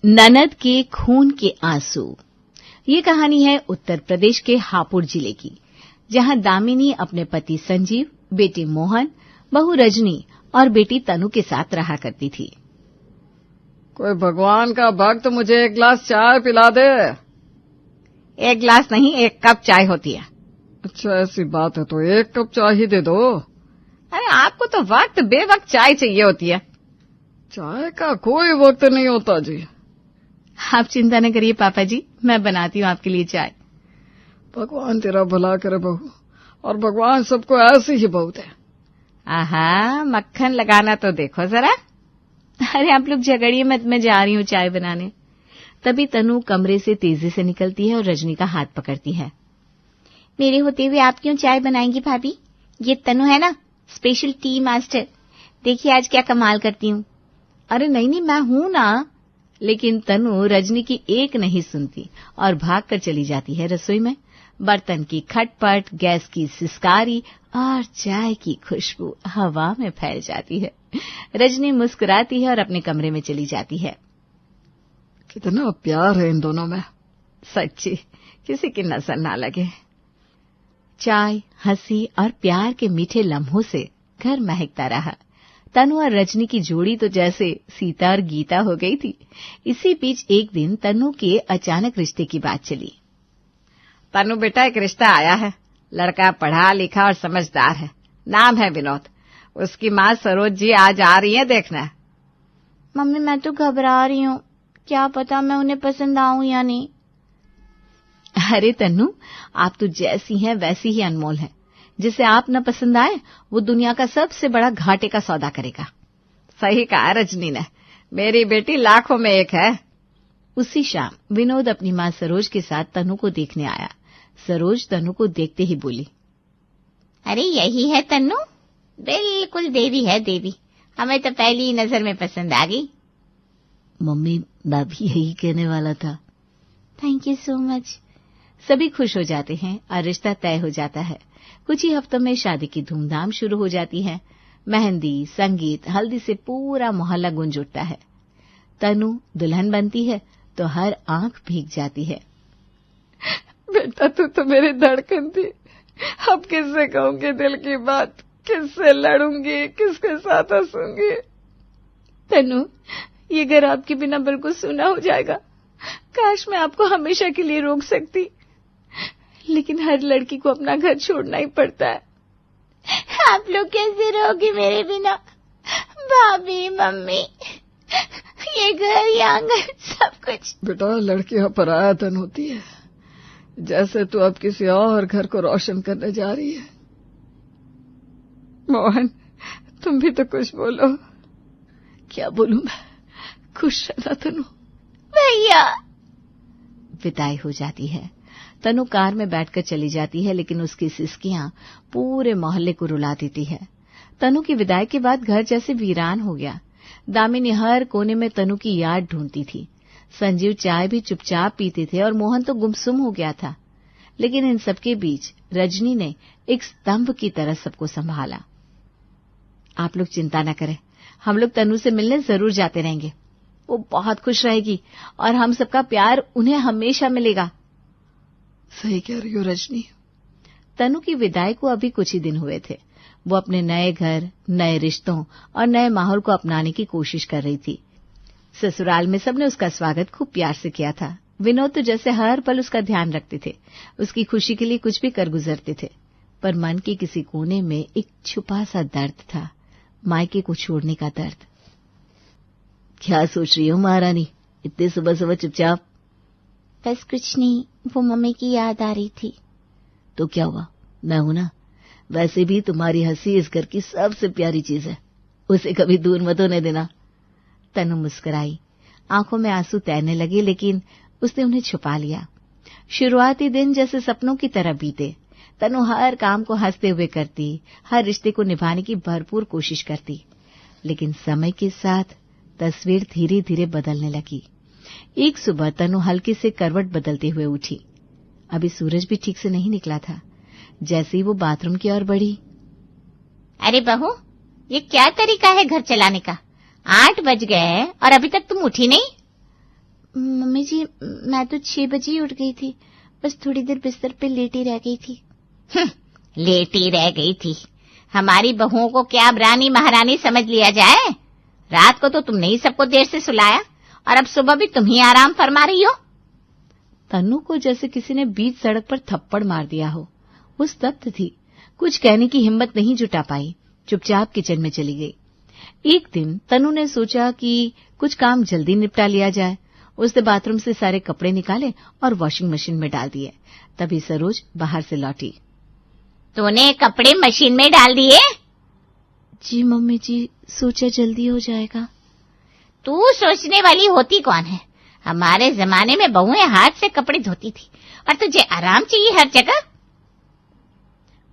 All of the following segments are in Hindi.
ननद के खून के आंसू। ये कहानी है उत्तर प्रदेश के हापुड़ जिले की, जहां दामिनी अपने पति संजीव, बेटे मोहन, बहू रजनी और बेटी तनु के साथ रहा करती थी। कोई भगवान का भक्त मुझे एक गिलास चाय पिला दे। एक गिलास नहीं, एक कप चाय होती है। अच्छा ऐसी बात है तो एक कप चाय ही दे दो। अरे आपको तो वक्त बेवक्त चाय चाहिए होती है। चाय का कोई वक्त नहीं होता जी। आप चिंता न करिए पापा जी, मैं बनाती हूँ आपके लिए चाय। भगवान तेरा भला करे बहू, और भगवान सबको ऐसी ही बहुत है। आहा, मक्खन लगाना तो देखो जरा। अरे आप लोग झगड़िए मत, मैं जा रही हूँ चाय बनाने। तभी तनु कमरे से तेजी से निकलती है और रजनी का हाथ पकड़ती है। मेरे होते हुए आप क्यों चाय बनाएंगी भाभी? ये तनु है ना, स्पेशल टी मास्टर। देखिए आज क्या कमाल करती हूँ। अरे नहीं, मैं हूं ना। लेकिन तनु रजनी की एक नहीं सुनती और भागकर चली जाती है रसोई में। बर्तन की खटपट, गैस की सिसकारी और चाय की खुशबू हवा में फैल जाती है। रजनी मुस्कुराती है और अपने कमरे में चली जाती है। कितना प्यार है इन दोनों में, सच्ची किसी की नजर ना लगे। चाय, हंसी और प्यार के मीठे लम्हों से घर महकता रहा। तनु और रजनी की जोड़ी तो जैसे सीता और गीता हो गई थी। इसी बीच एक दिन तनु के अचानक रिश्ते की बात चली। तनु बेटा, एक रिश्ता आया है। लड़का पढ़ा लिखा और समझदार है। नाम है विनोद। उसकी माँ सरोज जी आज आ रही है देखना। मम्मी मैं तो घबरा रही हूँ, क्या पता मैं उन्हें पसंद आऊं या नहीं। अरे तनु, आप तो जैसी हैं वैसी ही अनमोल हैं। जिसे आप न पसंद आए वो दुनिया का सबसे बड़ा घाटे का सौदा करेगा। सही कहा रजनी ने, मेरी बेटी लाखों में एक है। उसी शाम विनोद अपनी माँ सरोज के साथ तनु को देखने आया। सरोज तनु को देखते ही बोली, अरे यही है तनु, बिल्कुल देवी है देवी। हमें तो पहली ही नजर में पसंद आ गई। मम्मी मैं भी यही कहने वाला था। Thank you so much. सभी खुश हो जाते हैं और रिश्ता तय हो जाता है। कुछ ही हफ्तों में शादी की धूमधाम शुरू हो जाती है। मेहंदी, संगीत, हल्दी से पूरा मोहल्ला गूंज उठता है। तनु दुल्हन बनती है तो हर आंख भीग जाती है। बेटा तू तो मेरी धड़कन थी, अब किससे कहूंगी दिल की बात, किससे लड़ूंगी, किसके साथ हंसूंगी। तनु, ये घर आपके बिना बिल्कुल सूना हो जाएगा। काश मैं आपको हमेशा के लिए रोक सकती, लेकिन हर लड़की को अपना घर छोड़ना ही पड़ता है। आप लोग कैसे रहोगे मेरे बिना? भाभी, मम्मी, ये घर, ये आंगन, सब कुछ। बेटा लड़कियां पराया धन होती है, जैसे तू अब किसी और घर को रोशन करने जा रही है। मोहन तुम भी तो कुछ बोलो। क्या बोलूं मैं, खुश रहना तनु। भैया। विदाई हो जाती है। तनु कार में बैठकर चली जाती है, लेकिन उसकी सिसकियां पूरे मोहल्ले को रुला देती है। तनु की विदाई के बाद घर जैसे वीरान हो गया। दामिनी हर कोने में तनु की याद ढूंढती थी। संजीव चाय भी चुपचाप पीते थे और मोहन तो गुमसुम हो गया था। लेकिन इन सबके बीच रजनी ने एक स्तंभ की तरह सबको संभाला। आप लोग चिंता न करें, हम लोग तनु से मिलने जरूर जाते रहेंगे। वो बहुत खुश रहेगी और हम सबका प्यार उन्हें हमेशा मिलेगा। सही कह रही हो रजनी। तनु की विदाई को अभी कुछ ही दिन हुए थे। वो अपने नए घर, नए रिश्तों और नए माहौल को अपनाने की कोशिश कर रही थी। ससुराल में सबने उसका स्वागत खूब प्यार से किया था। विनोद तो जैसे हर पल उसका ध्यान रखते थे, उसकी खुशी के लिए कुछ भी कर गुजरते थे। पर मन के किसी कोने में एक छुपा सा दर्द था, मायके को छोड़ने का दर्द। क्या सोच रही हो महारानी, इतने सुबह सुबह चुपचाप? बस कुछ नहीं, वो मम्मी की याद आ रही थी। तो क्या हुआ, मैं हूं ना। वैसे भी तुम्हारी हंसी इस घर की सबसे प्यारी चीज है, उसे कभी दूर मत होने देना। तनु मुस्कुराई, आंखों में आंसू तैरने लगे, लेकिन उसने उन्हें छुपा लिया। शुरुआती दिन जैसे सपनों की तरह बीते। तनु हर काम को हंसते हुए करती, हर रिश्ते को निभाने की भरपूर कोशिश करती। लेकिन समय के साथ तस्वीर धीरे धीरे बदलने लगी। एक सुबह तनु हल्के से करवट बदलते हुए उठी। अभी सूरज भी ठीक से नहीं निकला था। जैसे ही वो बाथरूम की ओर बढ़ी, अरे बहू, ये क्या तरीका है घर चलाने का? 8 बज गए और अभी तक तुम उठी नहीं? जी मैं तो 6 बजे ही उठ गई थी, बस थोड़ी देर बिस्तर पे लेटी रह गई थी। लेटी रह गई थी? हमारी बहुओं को क्या अब रानी महारानी समझ लिया जाए? रात को तो तुमने ही सबको देर से सुलाया और अब सुबह भी तुम ही आराम फरमा रही हो। तन्नू को जैसे किसी ने बीच सड़क पर थप्पड़ मार दिया हो। वो स्तब्ध थी, कुछ कहने की हिम्मत नहीं जुटा पाई, चुपचाप किचन में चली गई। एक दिन तन्नू ने सोचा कि कुछ काम जल्दी निपटा लिया जाए। उसने बाथरूम से सारे कपड़े निकाले और वॉशिंग मशीन में डाल दिए। तभी सरोज बाहर से लौटी। तूने कपड़े मशीन में डाल दिए? जी मम्मी जी, सोचा जल्दी हो जाएगा। तू सोचने वाली होती कौन है? हमारे जमाने में बहुएं हाथ से कपड़े धोती थी और तुझे आराम चाहिए हर जगह।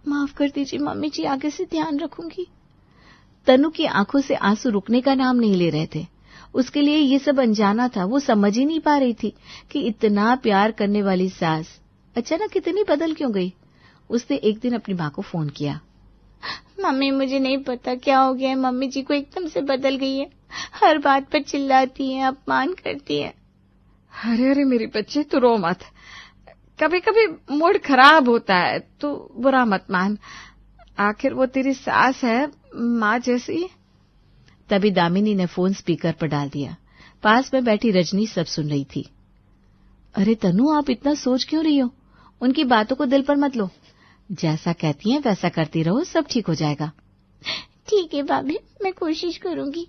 माफ कर दीजिए मम्मी जी, आगे से ध्यान रखूंगी। तन्नू की आंखों से आंसू रुकने का नाम नहीं ले रहे थे। उसके लिए ये सब अनजाना था। वो समझ ही नहीं पा रही थी कि इतना प्यार करने वाली सास अचानक इतनी बदल क्यों गई। उसने एक दिन अपनी माँ को फोन किया। मम्मी मुझे नहीं पता क्या हो गया है, मम्मी जी को एकदम से बदल गई है, हर बात पर चिल्लाती है, अपमान करती है। अरे अरे मेरी बच्ची, तू रो मत। कभी कभी मूड खराब होता है तो बुरा मत मान, आखिर वो तेरी सास है, माँ जैसी। तभी दामिनी ने फोन स्पीकर पर डाल दिया। पास में बैठी रजनी सब सुन रही थी। अरे तनु, आप इतना सोच क्यों रही हो? उनकी बातों को दिल पर मत लो। जैसा कहती हैं वैसा करती रहो, सब ठीक हो जाएगा। ठीक है भाभी, मैं कोशिश करूंगी।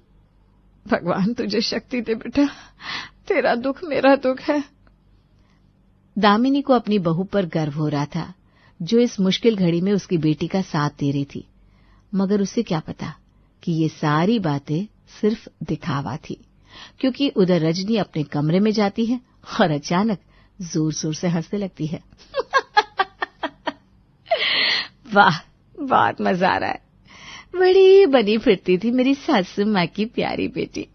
भगवान तुझे शक्ति दे बेटा, तेरा दुख मेरा दुख है। दामिनी को अपनी बहू पर गर्व हो रहा था, जो इस मुश्किल घड़ी में उसकी बेटी का साथ दे रही थी। मगर उसे क्या पता कि ये सारी बातें सिर्फ दिखावा थी, क्योंकि उधर रजनी अपने कमरे में जाती है और अचानक जोर जोर से हंसने लगती है। वाह, बहुत मजा आ रहा है। बड़ी बनी फिरती थी मेरी सासू माँ की प्यारी बेटी।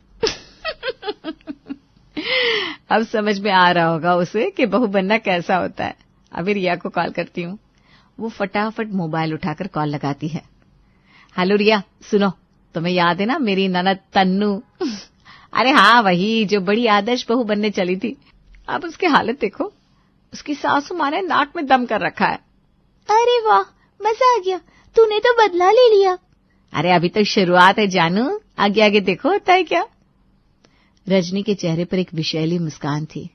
अब समझ में आ रहा होगा उसे कि बहू बनना कैसा होता है। अभी रिया को कॉल करती हूँ। वो फटाफट मोबाइल उठाकर कॉल लगाती है। हेलो रिया, सुनो, तुम्हें याद है ना मेरी ननद तन्नू? अरे हाँ, वही जो बड़ी आदर्श बहू बनने चली थी। अब उसकी हालत देखो, उसकी सासू माँ ने नाक में दम कर रखा है। अरे वाह, मजा आ गया, तूने तो बदला ले लिया। अरे अभी तो शुरुआत है जानू, आगे आगे देखो होता है क्या। रजनी के चेहरे पर एक विषैली मुस्कान थी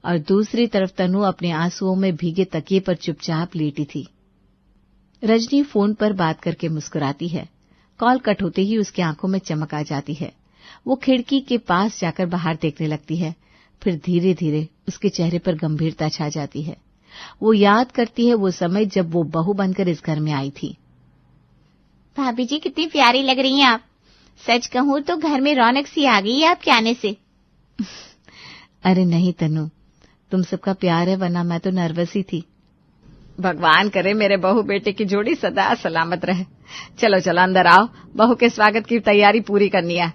और दूसरी तरफ तनु अपने आंसुओं में भीगे तकिए पर चुपचाप लेटी थी। रजनी फोन पर बात करके मुस्कुराती है। कॉल कट होते ही उसकी आंखों में चमक आ जाती है। वो खिड़की के पास जाकर बाहर देखने लगती है। फिर धीरे धीरे उसके चेहरे पर गंभीरता छा जाती है। वो याद करती है वो समय जब वो बहू बनकर इस घर में आई थी। भाभी जी, कितनी प्यारी लग रही हैं आप। सच कहूँ तो घर में रौनक सी आ गई है आपके आने से। अरे नहीं तनु, तुम सबका प्यार है, वरना मैं तो नर्वस ही थी। भगवान करे मेरे बहू बेटे की जोड़ी सदा सलामत रहे। चलो चलो अंदर आओ, बहू के स्वागत की तैयारी पूरी करनी है।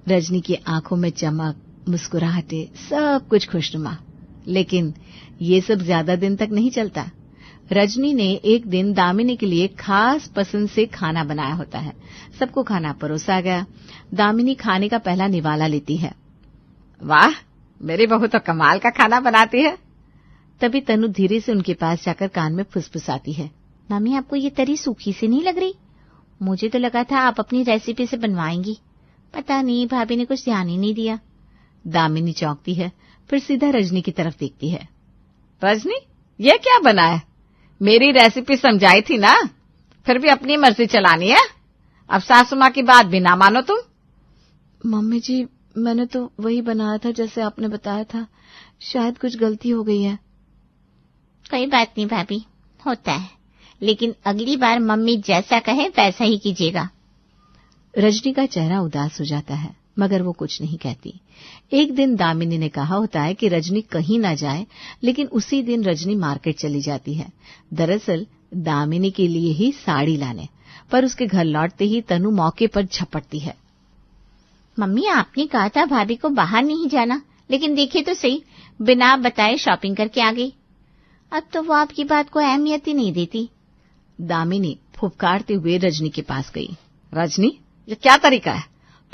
रजनी की आंखों में चमक, मुस्कुराहटे, सब कुछ खुशनुमा। लेकिन ये सब ज्यादा दिन तक नहीं चलता। रजनी ने एक दिन दामिनी के लिए खास पसंद से खाना बनाया होता है। सबको खाना परोसा गया। दामिनी खाने का पहला निवाला लेती है। वाह, मेरी बहू तो कमाल का खाना बनाती है। तभी तनु धीरे से उनके पास जाकर कान में फुसफुसाती है। मम्मी, आपको ये तरी सूखी सी नहीं लग रही? मुझे तो लगा था आप अपनी रेसिपी से बनवाएंगी। पता नहीं, भाभी ने कुछ ध्यान ही नहीं दिया। दामिनी चौंकती है, फिर सीधा रजनी की तरफ देखती है। रजनी, ये क्या बना है? मेरी रेसिपी समझाई थी ना, फिर भी अपनी मर्जी चलानी है। अब सासू माँ की बात भी ना मानो तुम। मम्मी जी, मैंने तो वही बनाया था जैसे आपने बताया था, शायद कुछ गलती हो गई है। कोई बात नहीं भाभी, होता है, लेकिन अगली बार मम्मी जैसा कहे वैसा ही कीजिएगा। रजनी का चेहरा उदास हो जाता है, मगर वो कुछ नहीं कहती। एक दिन दामिनी ने कहा होता है कि रजनी कहीं ना जाए, लेकिन उसी दिन रजनी मार्केट चली जाती है। दरअसल दामिनी के लिए ही साड़ी लाने, पर उसके घर लौटते ही तनु मौके पर झपटती है। मम्मी, आपने कहा था भाभी को बाहर नहीं जाना, लेकिन देखे तो सही, बिना बताए शॉपिंग करके आ गई। अब तो वो आपकी बात को अहमियत ही नहीं देती। दामिनी फुफकारते हुए रजनी के पास गई। रजनी, ये क्या तरीका है?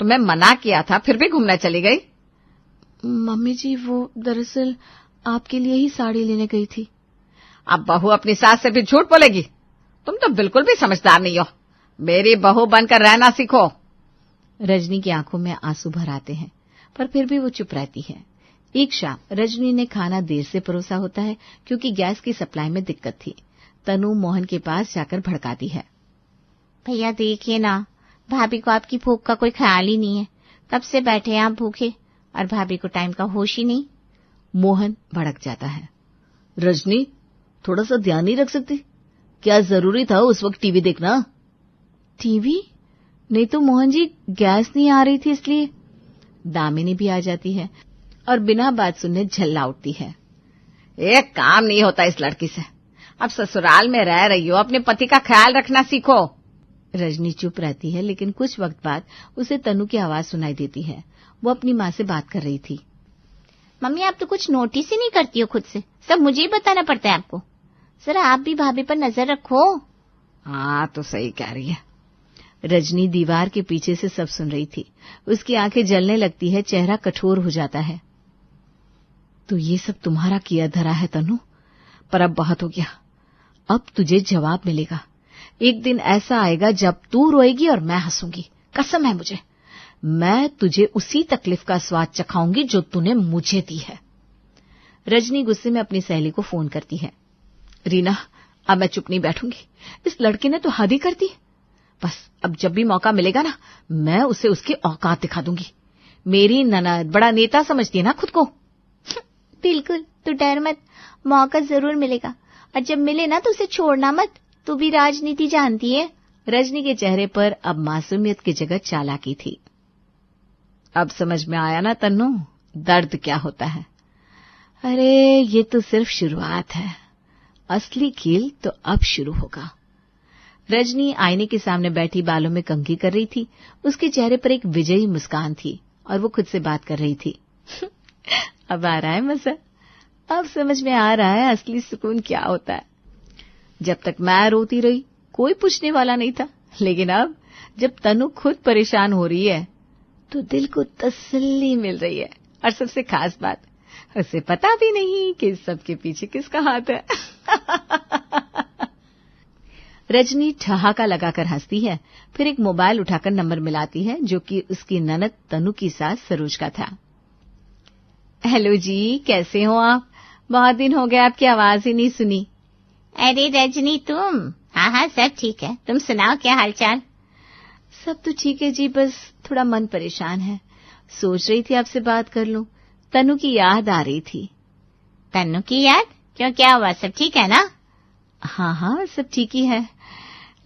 तुम्हें मना किया था, फिर भी घूमने चली गई। मम्मी जी वो दरअसल आपके लिए ही साड़ी लेने गई थी। अब बहू अपनी सास से भी झूठ बोलेगी? तुम तो बिल्कुल भी समझदार नहीं हो। मेरी बहू बनकर रहना सीखो। रजनी की आंखों में आंसू भर आते हैं, पर फिर भी वो चुप रहती है। एक शाम रजनी ने खाना देर से परोसा होता है क्योंकि गैस की सप्लाई में दिक्कत थी। तनु मोहन के पास जाकर भड़काती है। भैया देखिए ना, भाभी को आपकी भूख का कोई ख्याल ही नहीं है। कब से बैठे आप भूखे और भाभी को टाइम का होश ही नहीं। मोहन भड़क जाता है। रजनी, थोड़ा सा ध्यान नहीं रख सकती? क्या जरूरी था उस वक्त टीवी देखना? टीवी? नहीं तो मोहन जी, गैस नहीं आ रही थी इसलिए। दामिनी भी आ जाती है और बिना बात सुनने झल्ला उठती है। एक काम नहीं होता इस लड़की से। अब ससुराल में रह रही हो, अपने पति का ख्याल रखना सीखो। रजनी चुप रहती है, लेकिन कुछ वक्त बाद उसे तनु की आवाज सुनाई देती है। वो अपनी माँ से बात कर रही थी। मम्मी, आप तो कुछ नोटिस ही नहीं करती हो खुद से, सब मुझे ही बताना पड़ता है आपको। जरा आप भी भाभी पर नजर रखो। हाँ, तो सही कह रही है। रजनी दीवार के पीछे से सब सुन रही थी। उसकी आंखें जलने लगती है, चेहरा कठोर हो जाता है। तो ये सब तुम्हारा किया धरा है तनु, पर अब बहुत हो गया। अब तुझे जवाब मिलेगा। एक दिन ऐसा आएगा जब तू रोएगी और मैं हंसूंगी। कसम है मुझे, मैं तुझे उसी तकलीफ का स्वाद चखाऊंगी जो तूने मुझे दी है। रजनी गुस्से में अपनी सहेली को फोन करती है। रीना, अब मैं चुप नहीं बैठूंगी। इस लड़की ने तो हद ही कर दी। बस अब जब भी मौका मिलेगा ना, मैं उसे उसकी औकात दिखा दूंगी। मेरी ननद बड़ा नेता समझती है ना खुद को। बिल्कुल, तू डर मत, मौका जरूर मिलेगा। और जब मिले ना तो उसे छोड़ना मत। तू भी राजनीति जानती है। रजनी के चेहरे पर अब मासूमियत की जगह चालाकी थी। अब समझ में आया ना तन्नू, दर्द क्या होता है। अरे ये तो सिर्फ शुरुआत है, असली खेल तो अब शुरू होगा। रजनी आईने के सामने बैठी बालों में कंघी कर रही थी। उसके चेहरे पर एक विजयी मुस्कान थी और वो खुद से बात कर रही थी। अब आ रहा है मजा, अब समझ में आ रहा है असली सुकून क्या होता है। जब तक मैं रोती रही कोई पूछने वाला नहीं था, लेकिन अब जब तनु खुद परेशान हो रही है तो दिल को तसल्ली मिल रही है। और सबसे खास बात, उसे पता भी नहीं कि इस सब के पीछे किसका हाथ है। रजनी ठहाका लगाकर हंसती है, फिर एक मोबाइल उठाकर नंबर मिलाती है जो कि उसकी ननद तनु की सास सरोज का था। हेलो जी, कैसे हो आप? बहुत दिन हो गए, आपकी आवाज ही नहीं सुनी। अरे रजनी तुम? हाँ, सब ठीक है। तुम सुनाओ, क्या हालचाल? सब तो ठीक है जी, बस थोड़ा मन परेशान है। सोच रही थी आपसे बात कर लूं। तनु की याद आ रही थी। तनु की याद? क्यों, क्या हुआ? सब ठीक है ना? हाँ, सब ठीक ही है।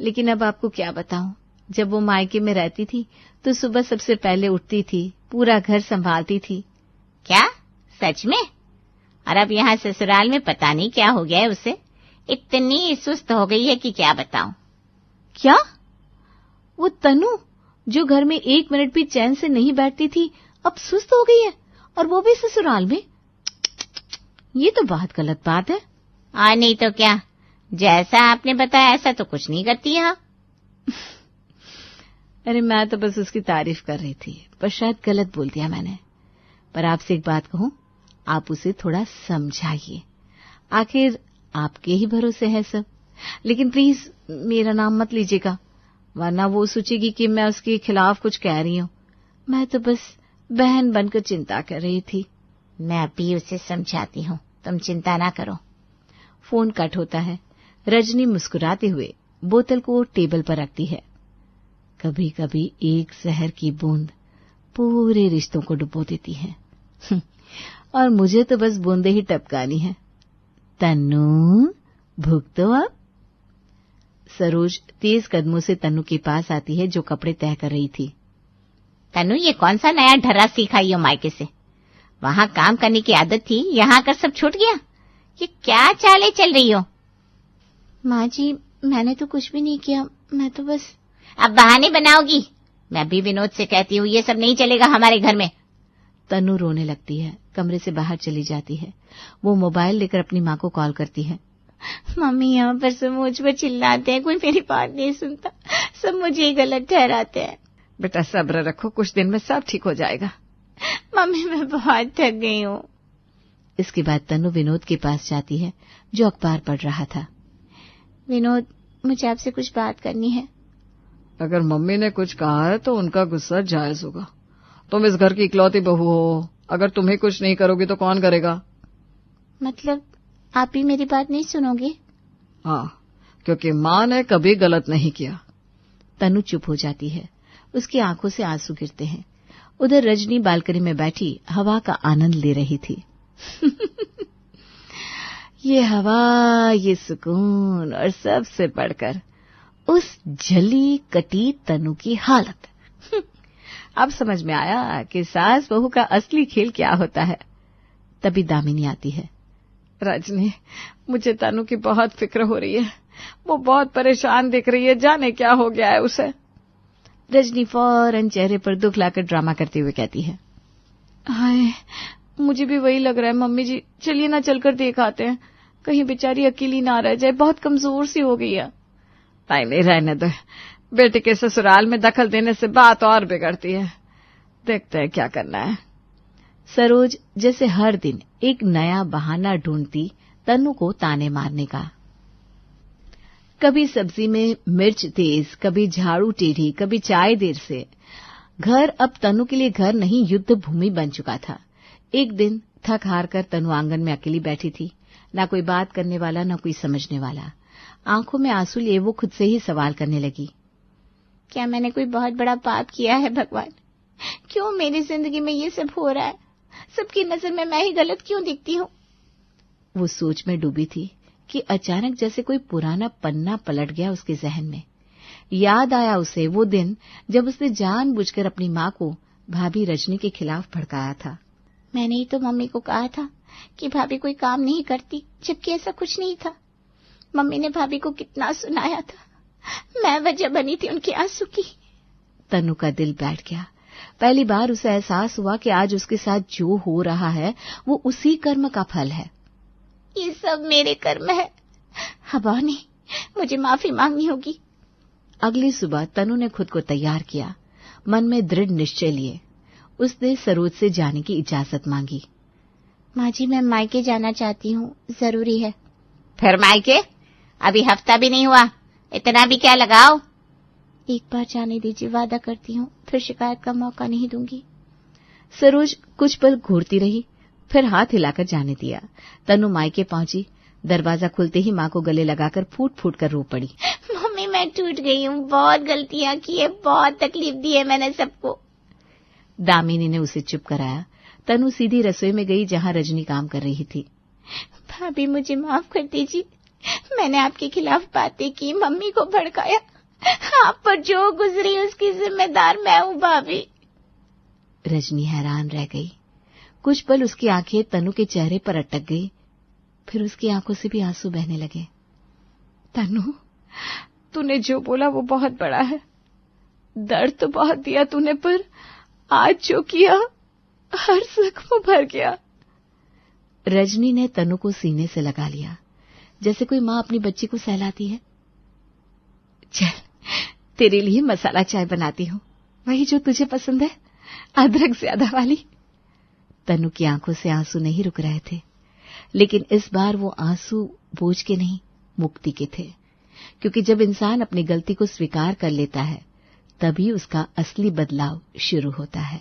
लेकिन अब आपको क्या बताऊं, जब वो मायके में रहती थी तो सुबह सबसे पहले उठती थी, पूरा घर संभालती थी। क्या, सच में? और अब यहाँ ससुराल में पता नहीं क्या हो गया है उसे, इतनी सुस्त हो गई है कि क्या बताऊं। क्या? वो तनु जो घर में एक मिनट भी चैन से नहीं बैठती थी, अब सुस्त हो गई है, और वो भी ससुराल में? ये तो बहुत गलत बात है। नहीं तो क्या, जैसा आपने बताया ऐसा तो कुछ नहीं करती यहाँ। अरे मैं तो बस उसकी तारीफ कर रही थी, पर शायद गलत बोल दिया मैंने। पर आपसे एक बात कहूं, आप उसे थोड़ा समझाइए। आखिर आपके ही भरोसे है सब। लेकिन प्लीज मेरा नाम मत लीजिएगा, वरना वो सोचेगी कि मैं उसके खिलाफ कुछ कह रही हूं। मैं तो बस बहन बनकर चिंता कर रही थी। मैं अभी उसे समझाती हूँ, तुम चिंता ना करो। फोन कट होता है। रजनी मुस्कुराते हुए बोतल को टेबल पर रखती है। कभी कभी एक जहर की बूंद पूरे रिश्तों को डुबो देती है। और मुझे तो बस बूंदे ही टपकानी है। तन्नू, भूख तो अब। सरोज तेज कदमों से तन्नू के पास आती है जो कपड़े तय कर रही थी। तन्नू, ये कौन सा नया ढर्रा सीखा यो मायके से? वहाँ काम करने की आदत थी, यहाँ आकर सब छूट गया। ये क्या चाले चल रही हो? माँ जी, मैंने तो कुछ भी नहीं किया, मैं तो बस। अब बहाने बनाओगी? मैं भी विनोद से कहती हूँ, ये सब नहीं चलेगा हमारे घर में। तन्नू रोने लगती है, कमरे से बाहर चली जाती है। वो मोबाइल लेकर अपनी माँ को कॉल करती है। मम्मी, यहाँ पर सब मुझ पर चिल्लाते हैं, कोई मेरी बात नहीं सुनता, सब मुझे ही गलत ठहराते हैं। बेटा सब्र रखो, कुछ दिन में सब ठीक हो जाएगा। मम्मी मैं बहुत थक गई हूँ। इसके बाद तनु विनोद के पास जाती है जो अखबार पढ़ रहा था। विनोद, मुझे आपसे कुछ बात करनी है। अगर मम्मी ने कुछ कहा है तो उनका गुस्सा जायज होगा। तुम इस घर की इकलौती बहू हो, अगर तुम्हें कुछ नहीं करोगी तो कौन करेगा? मतलब आप भी मेरी बात नहीं सुनोगे? हाँ, क्योंकि माँ ने कभी गलत नहीं किया। तनु चुप हो जाती है, उसकी आंखों से आंसू गिरते हैं। उधर रजनी बालकनी में बैठी हवा का आनंद ले रही थी। ये हवा, ये सुकून और सबसे बढ़कर उस जली कटी तनु की हालत। अब समझ में आया कि सास बहू का असली खेल क्या होता है। तभी दामिनी आती है। रजनी, मुझे तनु की बहुत फिक्र हो रही है। वो बहुत परेशान दिख रही है, जाने क्या हो गया है उसे। रजनी फौरन चेहरे पर दुख लाकर ड्रामा करते हुए कहती है, हाय, मुझे भी वही लग रहा है मम्मी जी। चलिए ना चलकर देख आते हैं, कहीं बेचारी अकेली ना रह जाए, बहुत कमजोर सी हो गई है। नहीं, रहने दो। बेटे के ससुराल में दखल देने से बात और बिगड़ती है। देखते हैं क्या करना है। सरोज जैसे हर दिन एक नया बहाना ढूंढती तनु को ताने मारने का। कभी सब्जी में मिर्च तेज, कभी झाड़ू टेढ़ी, कभी चाय देर से। घर अब तनु के लिए घर नहीं, युद्ध भूमि बन चुका था। एक दिन थक हार कर तनु आंगन में अकेली बैठी थी। ना कोई बात करने वाला, ना कोई समझने वाला। आंखों में आंसू लिए वो खुद से ही सवाल करने लगी, क्या मैंने कोई बहुत बड़ा पाप किया है भगवान? क्यों मेरी जिंदगी में ये सब हो रहा है? सबकी नजर में मैं ही गलत क्यों दिखती हूँ? वो सोच में डूबी थी कि अचानक जैसे कोई पुराना पन्ना पलट गया उसके जहन में। याद आया उसे वो दिन जब उसने जानबूझकर अपनी माँ को भाभी रजनी के खिलाफ भड़काया था। मैंने ही तो मम्मी को कहा था कि भाभी कोई काम नहीं करती, जबकि ऐसा कुछ नहीं था। मम्मी ने भाभी को कितना सुनाया था, मैं वजह बनी थी उनके आंसू की। तनु का दिल बैठ गया। पहली बार उसे एहसास हुआ कि आज उसके साथ जो हो रहा है वो उसी कर्म का फल है। ये सब मेरे कर्म है। हवा ने मुझे माफी मांगनी होगी। अगली सुबह तनु ने खुद को तैयार किया, मन में दृढ़ निश्चय लिए। उसने सरोज से जाने की इजाजत मांगी। माँ जी, मैं मायके जाना चाहती हूँ, जरूरी है। फिर मायके? अभी हफ्ता भी नहीं हुआ, इतना भी क्या लगाओ। एक बार जाने दीजिए, वादा करती हूँ, फिर शिकायत का मौका नहीं दूंगी। सरोज कुछ पल घूरती रही, फिर हाथ हिलाकर जाने दिया। तनु मायके पहुंची। दरवाजा खुलते ही माँ को गले लगाकर फूट फूट कर रो पड़ी। मम्मी, मैं टूट गई हूँ, बहुत गलतियां की है, बहुत तकलीफ दी है मैंने सबको। दामिनी ने उसे चुप कराया। तनु सीधी रसोई में गई जहाँ रजनी काम कर रही थी। भाभी, मुझे माफ कर दीजिए, मैंने आपके खिलाफ बातें की, मम्मी को भड़काया। आप पर जो गुजरी उसकी जिम्मेदार मैं हूँ भाभी। रजनी हैरान रह गई। कुछ पल उसकी आंखें तनु के चेहरे पर अटक गई, फिर उसकी आंखों से भी आंसू बहने लगे। तनु, तूने जो बोला वो बहुत बड़ा है। दर्द तो बहुत दिया तूने, पर आज जो किया हर जख्म भर गया। रजनी ने तनु को सीने से लगा लिया, जैसे कोई माँ अपनी बच्ची को सहलाती है। चल, तेरे लिए मसाला चाय बनाती हूँ, वही जो तुझे पसंद है, अदरक ज्यादा वाली। तनु की आंखों से आंसू नहीं रुक रहे थे, लेकिन इस बार वो आंसू बोझ के नहीं, मुक्ति के थे। क्योंकि जब इंसान अपनी गलती को स्वीकार कर लेता है, तभी उसका असली बदलाव शुरू होता है।